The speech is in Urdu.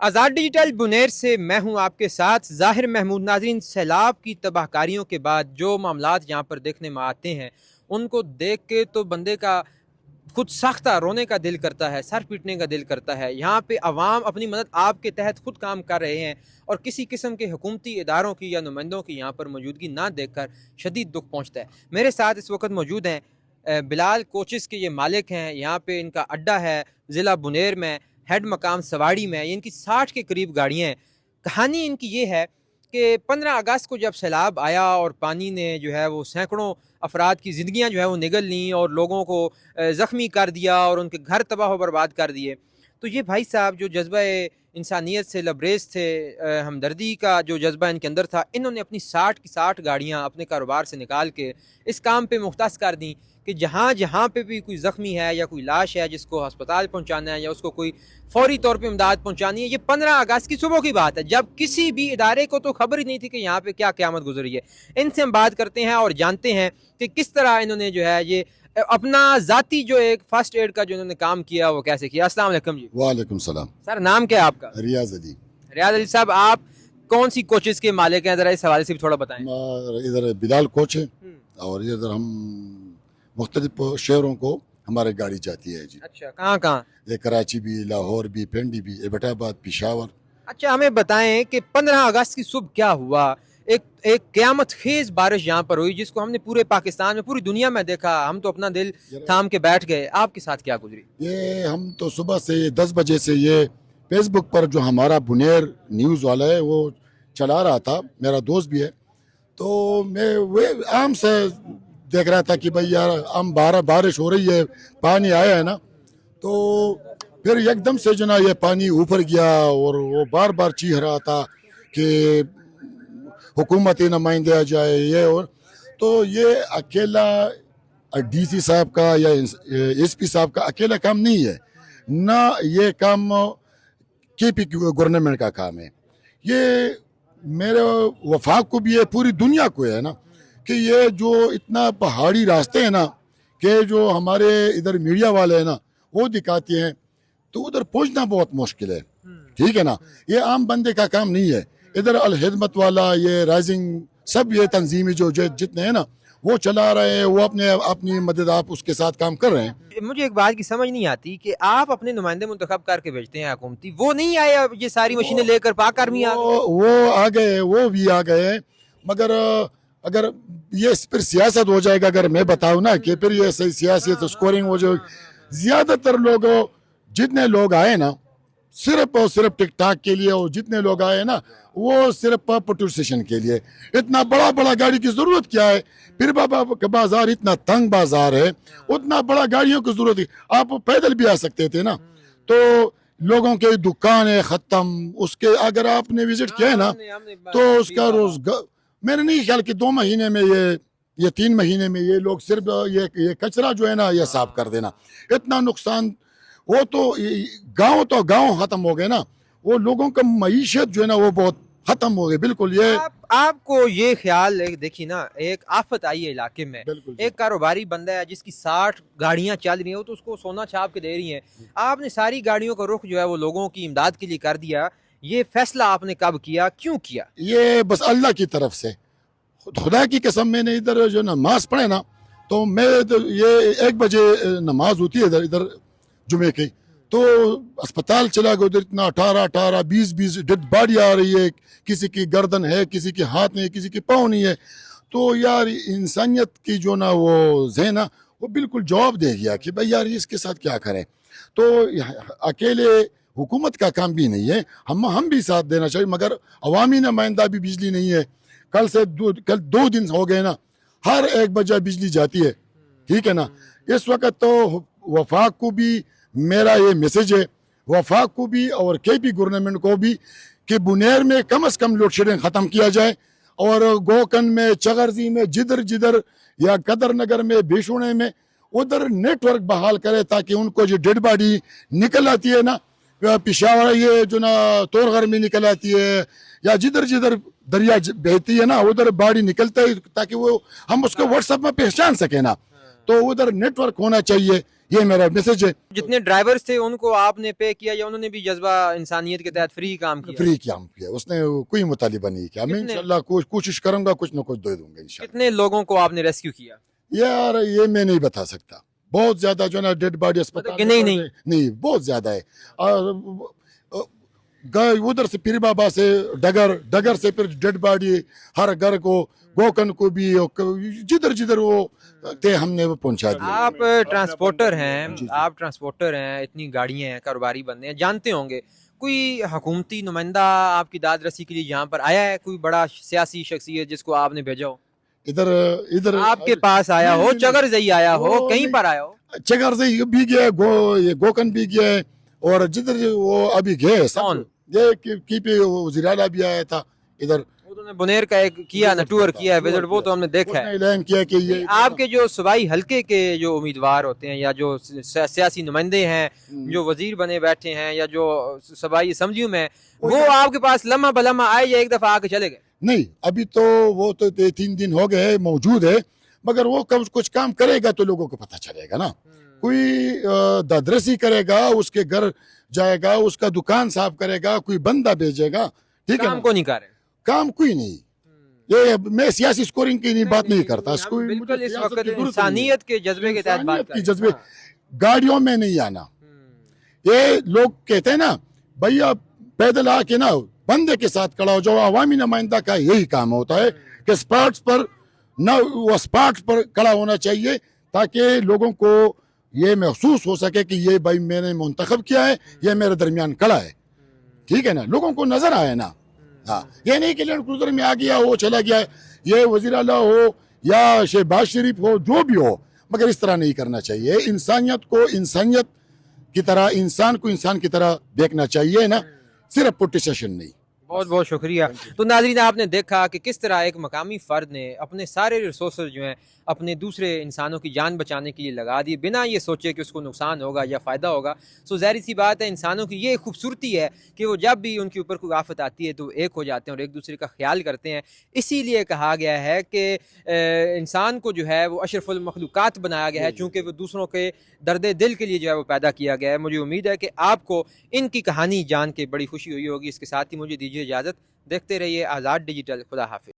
آزاد ڈیجیٹل بنیر سے میں ہوں آپ کے ساتھ ظاہر محمود۔ ناظرین، سیلاب کی تباہ کاریوں کے بعد جو معاملات یہاں پر دیکھنے میں آتے ہیں ان کو دیکھ کے تو بندے کا خود ساختہ رونے کا دل کرتا ہے، سر پیٹنے کا دل کرتا ہے۔ یہاں پہ عوام اپنی مدد آپ کے تحت خود کام کر رہے ہیں اور کسی قسم کے حکومتی اداروں کی یا نمائندوں کی یہاں پر موجودگی نہ دیکھ کر شدید دکھ پہنچتا ہے۔ میرے ساتھ اس وقت موجود ہیں بلال کوچز کے یہ مالک ہیں۔ یہاں پہ ان کا اڈا ہے ضلع بنیر میں، ہیڈ مقام سواڑی میں۔ ان کی 60 کے قریب گاڑیاں ہیں۔ کہانی ان کی یہ ہے کہ 15 اگست کو جب سیلاب آیا اور پانی نے جو ہے وہ سینکڑوں افراد کی زندگیاں جو ہے وہ نگل لیں اور لوگوں کو زخمی کر دیا اور ان کے گھر تباہ و برباد کر دیے، تو یہ بھائی صاحب جو جذبہ انسانیت سے لبریز تھے، ہمدردی کا جو جذبہ ان کے اندر تھا، انہوں نے اپنی 60 کی 60 گاڑیاں اپنے کاروبار سے نکال کے اس کام پہ مختص کر دیں کہ جہاں پہ بھی کوئی زخمی ہے یا کوئی لاش ہے جس کو ہسپتال پہنچانا ہے یا اس کو کوئی فوری طور پہ امداد پہنچانی ہے۔ یہ 15 اگست کی صبح کی بات ہے جب کسی بھی ادارے کو تو خبر ہی نہیں تھی کہ یہاں پہ کیا قیامت گزری ہے۔ ان سے ہم بات کرتے ہیں اور جانتے ہیں کہ کس طرح انہوں نے جو ہے یہ اپنا ذاتی جو ایک فرسٹ ایڈ کا جو انہوں نے کام کیا وہ کیسے کیا۔ السلام علیکم جی۔ وعلیکم السلام۔ سر، نام کیا ہے آپ کا؟ ریاض علی۔ ریاض علی صاحب، آپ کون سی کوچز کے مالک ہیں؟ ذرا اس حوالے سے بھی تھوڑا بتائیں۔ ادھر بلال کوچ ہے اور ادھر ہم مختلف شہروں کو ہماری گاڑی جاتی ہے جی۔ اچھا، کہاں کہاں؟ یہ کراچی بھی، لاہور بھی، پنڈی بھی، ایبٹ آباد، پشاور۔ اچھا، ہمیں بتائیں کہ 15 اگست کی صبح کیا ہوا؟ ایک قیامت خیز بارش یہاں پر ہوئی جس کو ہم نے پورے پاکستان میں، پوری دنیا میں دیکھا۔ ہم تو اپنا دل تھام کے بیٹھ گئے۔ آپ کے ساتھ کیا گزری؟ یہ ہم تو صبح سے 10 بجے سے یہ فیس بک پر جو ہمارا بنیر نیوز والا ہے وہ چلا رہا تھا، میرا دوست بھی ہے، تو میں وہ عام سے دیکھ رہا تھا کہ بھائی یار ہم بارش ہو رہی ہے، پانی آیا ہے نا، تو پھر ایک دم سے جو نا یہ پانی اوپر گیا اور وہ بار بار چیخ رہا تھا کہ حکومتی نمائندے آ جائے یہ، اور تو یہ اکیلا ڈی سی صاحب کا یا ایس پی صاحب کا اکیلا کام نہیں ہے، نہ یہ کام کے پی گورنمنٹ کا کام ہے، یہ میرے وفاق کو بھی ہے، پوری دنیا کو ہے نا، کہ یہ جو اتنا پہاڑی راستے ہیں نا کہ جو ہمارے ادھر میڈیا والے ہیں نا وہ دکھاتے ہیں، تو ادھر پہنچنا بہت مشکل ہے، ٹھیک ہے نا، یہ عام بندے کا کام نہیں ہے۔ ادھر الخدمت والا، یہ رائزنگ، سب یہ تنظیمی جو جتنے ہیں نا وہ چلا رہے ہیں، وہ اپنی مدد آپ اس کے ساتھ کام کر رہے ہیں۔ مجھے ایک بات کی سمجھ نہیں آتی کہ آپ اپنے نمائندے منتخب کر کے بھیجتے ہیں حکومتی، وہ نہیں آئے یہ ساری مشینیں لے کر پاک آرمی آ گئی؟ وہ آ گئے، وہ بھی آ گئے، مگر اگر یہ پھر سیاست ہو جائے گا، اگر میں بتاؤں نا کہ پھر یہ سیاست اسکورنگ ہو جائے، زیادہ تر لوگ جتنے لوگ آئے نا صرف اور صرف ٹک ٹاک کے لیے، اور جتنے لوگ آئے نا وہ صرف پیٹرول اسٹیشن کے لیے۔ اتنا بڑا بڑا گاڑی کی ضرورت کیا ہے؟ پھر بابا کا بازار اتنا تنگ بازار ہے، اتنا بڑا گاڑیوں کی ضرورت ہے، آپ پیدل بھی آ سکتے تھے نا، تو لوگوں کے دکان ہے ختم، اس کے اگر آپ نے وزٹ کیا ہے نا تو اس کا روزگار، میرے نہیں خیال کہ 2 مہینے میں یہ 3 مہینے میں یہ لوگ صرف یہ کچرا جو ہے نا یہ صاف کر دینا، اتنا نقصان، وہ تو گاؤں ختم ہو گئے نا، وہ لوگوں کا معیشت جو ہے نا وہ بہت ختم ہو گئی بالکل۔ یہ آپ کو یہ خیال دیکھیے نا، ایک آفت آئی ہے علاقے میں، ایک کاروباری بندہ ہے جس کی 60 گاڑیاں چل رہی ہیں، وہ تو اس کو سونا چھاپ کے دے رہی ہیں، آپ نے ساری گاڑیوں کا رخ جو ہے وہ لوگوں کی امداد کے لیے کر دیا۔ یہ فیصلہ آپ نے کب کیا، کیوں کیا؟ یہ بس اللہ کی طرف سے، خدا کی قسم، میں نے ادھر جو نماز پڑھے نا تو میں یہ 1 بجے نماز ہوتی ہے ادھر جمعے کی، تو اسپتال چلا گیا، ادھر اتنا 18 20 ڈیڈ باڈی آ رہی ہے، کسی کی گردن ہے، کسی کے ہاتھ نہیں ہے، کسی کی پاؤں نہیں ہے، تو یار انسانیت کی جو نا وہ ذہن وہ بالکل جواب دے گیا کہ بھائی یار اس کے ساتھ کیا کریں۔ تو اکیلے حکومت کا کام بھی نہیں ہے، ہم بھی ساتھ دینا چاہیے، مگر عوامی نمائندہ بھی بجلی نہیں ہے، کل 2 دن ہو گئے نا، ہر 1 بجے بجلی جاتی ہے، ٹھیک ہے نا۔ اس وقت تو وفاق کو بھی میرا یہ میسج ہے، وفاق کو بھی اور کے پی گورنمنٹ کو بھی، کہ بنیر میں کم از کم لوڈ شیڈنگ ختم کیا جائے، اور گوکن میں، چغرزی میں، جدھر یا قدر نگر میں، بیشونے میں ادھر نیٹ ورک بحال کرے تاکہ ان کو جو ڈیڈ باڈی نکل آتی ہے نا، پشاور یہ جو نا تورغر میں نکل آتی ہے، یا جدھر دریا بہتی ہے نا ادھر باڑی نکلتا ہے، تاکہ وہ ہم اس کو واٹس ایپ میں پہچان سکیں نا، تو ادھر نیٹ ورک ہونا چاہیے، یہ میرا میسج ہے. جتنے ڈرائیورز تھے ان کو آپ نے پے کیا یا انہوں نے بھی جذبہ انسانیت کے تحت فری کام کیا؟ فری کام کیا, اس نے کوئی مطالبہ نہیں کیا. میں انشاءاللہ کوشش کروں گا, کچھ نہ کچھ دے دوں گا انشاءاللہ. کتنے لوگوں کو آپ نے ریسکیو کیا؟ یار یہ میں نہیں بتا سکتا, بہت زیادہ جو ہے نا ڈیڈ باڈی اسپتال نہیں بہت زیادہ ہے. ادھر سے پیر بابا سے ڈگر سے پھر ڈیڈ باڈی ہر گھر کو, گوکن کو بھی, جدھر جدھر وہ تھے ہم نے وہ پہنچا دیا. آپ ٹرانسپورٹر ہیں, اتنی گاڑیاں ہیں, کاروباری بندے ہیں, جانتے ہوں گے کوئی حکومتی نمائندہ آپ کی داد رسی کے لیے یہاں پر آیا ہے؟ کوئی بڑا سیاسی شخصیت جس کو آپ نے بھیجا ہو ادھر آپ کے پاس آیا ہو, چگرزئی آیا ہو, کہیں پر آیا ہو؟ چگرزئی بھی گیا, یہ گوکن بھی گیا, اور جدھر وہ ابھی گئے یہ کی پہ وزیر اعلیٰ بھی آیا تھا ادھر. بنیر کا ایک کیا نا ٹور کیا ہے وزٹ, وہ تو ہم نے دیکھا ہے. اعلان کیا کہ یہ آپ کے جو صوبائی حلقے کے جو امیدوار ہوتے ہیں یا جو سیاسی نمائندے ہیں جو وزیر بنے بیٹھے ہیں یا جو صوبائی اسمبلیوں میں, وہ آپ کے پاس لمحہ بلمحہ آئے یا ایک دفعہ آ کے چلے گئے؟ نہیں, ابھی تو وہ تو 3 دن ہو گئے موجود ہے, مگر وہ کچھ کام کرے گا تو لوگوں کو پتہ چلے گا نا. کوئی دادرسی کرے گا, اس کے گھر جائے گا, اس کا دکان صاف کرے گا, کوئی بندہ بھیجے گا, ٹھیک ہے. کام کو نہیں کر رہے, کام کوئی نہیں. یہ میں سیاسی سکورنگ کی بات نہیں کرتا, بالکل اس وقت انسانیت کے جذبے کے تحت بات کی جذبے. گاڑیوں میں نہیں آنا. یہ لوگ کہتے ہیں نا بھیا پیدل آ کے نا بندے کے ساتھ کھڑا ہو جاؤ. عوامی نمائندہ کا یہی کام ہوتا ہے کہ اسپاٹس پر نہ وہ اسپاٹ پر کھڑا ہونا چاہیے تاکہ لوگوں کو یہ محسوس ہو سکے کہ یہ بھائی میں نے منتخب کیا ہے, یہ میرے درمیان کھڑا ہے, ٹھیک ہے نا, لوگوں کو نظر آئے نا. ہاں, یہ نہیں کہ لینڈ کروزر میں آ گیا وہ چلا گیا, یہ وزیر اعلیٰ ہو یا شہباز شریف ہو, جو بھی ہو, مگر اس طرح نہیں کرنا چاہیے. انسانیت کو انسانیت کی طرح, انسان کو انسان کی طرح دیکھنا چاہیے نا, صرف پولیٹیشین نہیں. بہت بہت شکریہ. تو ناظرین آپ نے دیکھا کہ کس طرح ایک مقامی فرد نے اپنے سارے ریسورسز جو ہیں اپنے دوسرے انسانوں کی جان بچانے کے لیے لگا دی, بنا یہ سوچے کہ اس کو نقصان ہوگا یا فائدہ ہوگا. سو ظاہر سی بات ہے انسانوں کی یہ خوبصورتی ہے کہ وہ جب بھی ان کے اوپر کوئی آفت آتی ہے تو ایک ہو جاتے ہیں اور ایک دوسرے کا خیال کرتے ہیں. اسی لیے کہا گیا ہے کہ انسان کو جو ہے وہ اشرف المخلوقات بنایا گیا ہے, چونکہ وہ دوسروں کے درد دل کے لیے جو ہے وہ پیدا کیا گیا ہے. مجھے امید ہے کہ آپ کو ان کی کہانی جان کے بڑی خوشی ہوئی ہوگی. اس کے ساتھ ہی مجھے دیجیے اجازت, دیکھتے رہیے آزاد ڈیجیٹل. خدا حافظ.